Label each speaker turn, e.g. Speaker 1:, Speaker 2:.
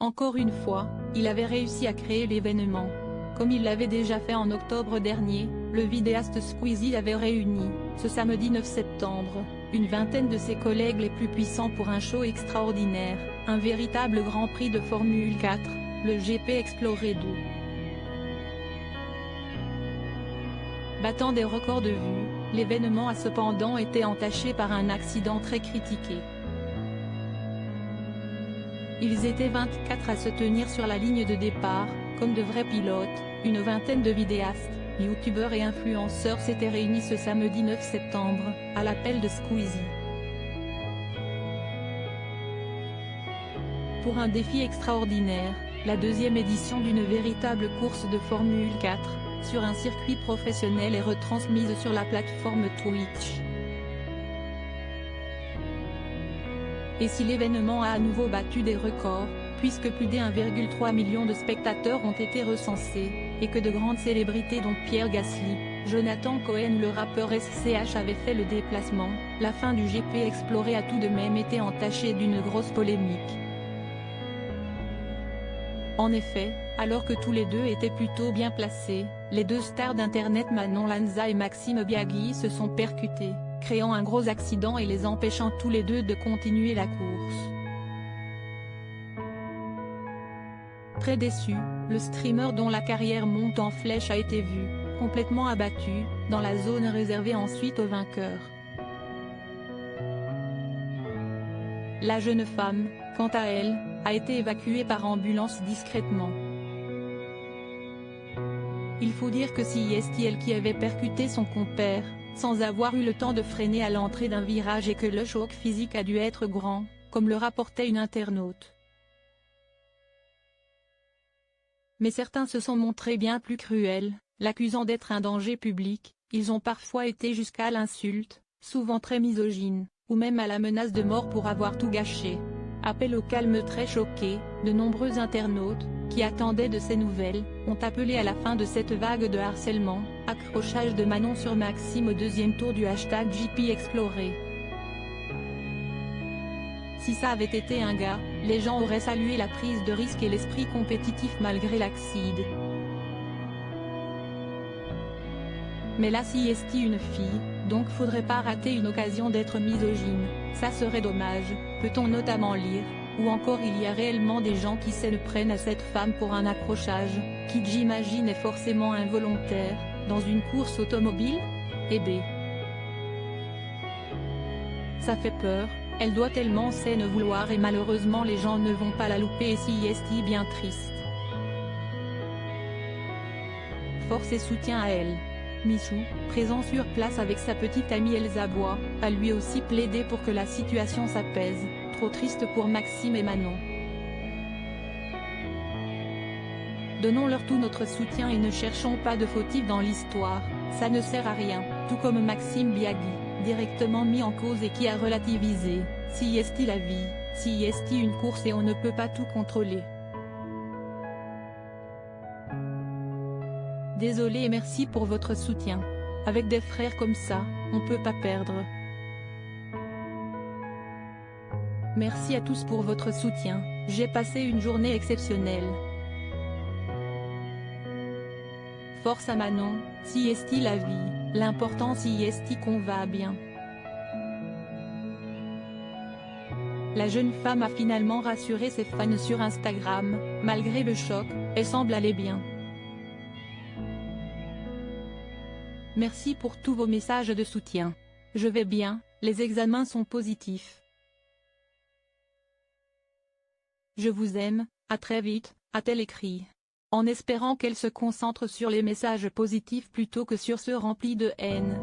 Speaker 1: Encore une fois, il avait réussi à créer l'événement. Comme il l'avait déjà fait en octobre dernier, le vidéaste Squeezie avait réuni, ce samedi 9 septembre, une vingtaine de ses collègues les plus puissants pour un show extraordinaire, un véritable Grand Prix de Formule 4, le GP Explorer 2. Battant des records de vues, l'événement a cependant été entaché par un accident très critiqué. Ils étaient 24 à se tenir sur la ligne de départ, comme de vrais pilotes, une vingtaine de vidéastes, youtubeurs et influenceurs s'étaient réunis ce samedi 9 septembre, à l'appel de Squeezie. Pour un défi extraordinaire, la deuxième édition d'une véritable course de Formule 4, sur un circuit professionnel est retransmise sur la plateforme Twitch. Et si l'événement a à nouveau battu des records, puisque plus de 1,3 million de spectateurs ont été recensés, et que de grandes célébrités dont Pierre Gasly, Jonathan Cohen ou le rappeur SCH avaient fait le déplacement, la fin du GP Explorer a tout de même été entachée d'une grosse polémique. En effet, alors que tous les deux étaient plutôt bien placés, les deux stars d'internet Manon Lanza et Maxime Biaggi se sont percutés, créant un gros accident et les empêchant tous les deux de continuer la course. Très déçu, le streamer dont la carrière monte en flèche a été vu, complètement abattu, dans la zone réservée ensuite aux vainqueurs. La jeune femme, quant à elle, a été évacuée par ambulance discrètement. Il faut dire que c'est elle qui avait percuté son compère, sans avoir eu le temps de freiner à l'entrée d'un virage et que le choc physique a dû être grand, comme le rapportait une internaute. Mais certains se sont montrés bien plus cruels, l'accusant d'être un danger public, ils ont parfois été jusqu'à l'insulte, souvent très misogyne, ou même à la menace de mort pour avoir tout gâché. Appel au calme très choqué, de nombreux internautes, qui attendaient de ces nouvelles, ont appelé à la fin de cette vague de harcèlement, accrochage de Manon sur Maxime au deuxième tour du hashtag GP Explorer. Si ça avait été un gars, les gens auraient salué la prise de risque et l'esprit compétitif malgré l'accident. Mais là si est une fille, donc faudrait pas rater une occasion d'être misogyne, ça serait dommage, peut-on notamment lire, ou encore il y a réellement des gens qui se le prennent à cette femme pour un accrochage, qui j'imagine est forcément involontaire, dans une course automobile ? Eh B. Ça fait peur, elle doit tellement ne vouloir et malheureusement les gens ne vont pas la louper et si est bien triste. Force et soutien à elle. Michou, présent sur place avec sa petite amie Elsa Bois, a lui aussi plaidé pour que la situation s'apaise, trop triste pour Maxime et Manon. Donnons-leur tout notre soutien et ne cherchons pas de fautifs dans l'histoire, ça ne sert à rien, tout comme Maxime Biaggi, directement mis en cause et qui a relativisé, si est la vie, si est une course et on ne peut pas tout contrôler. Désolé et merci pour votre soutien. Avec des frères comme ça, on peut pas perdre. Merci à tous pour votre soutien, j'ai passé une journée exceptionnelle. Force à Manon, si est la vie, l'important si est qu'on va bien. La jeune femme a finalement rassuré ses fans sur Instagram, malgré le choc, elle semble aller bien. Merci pour tous vos messages de soutien. Je vais bien, les examens sont positifs. Je vous aime, à très vite, a-t-elle écrit. En espérant qu'elle se concentre sur les messages positifs plutôt que sur ceux remplis de haine.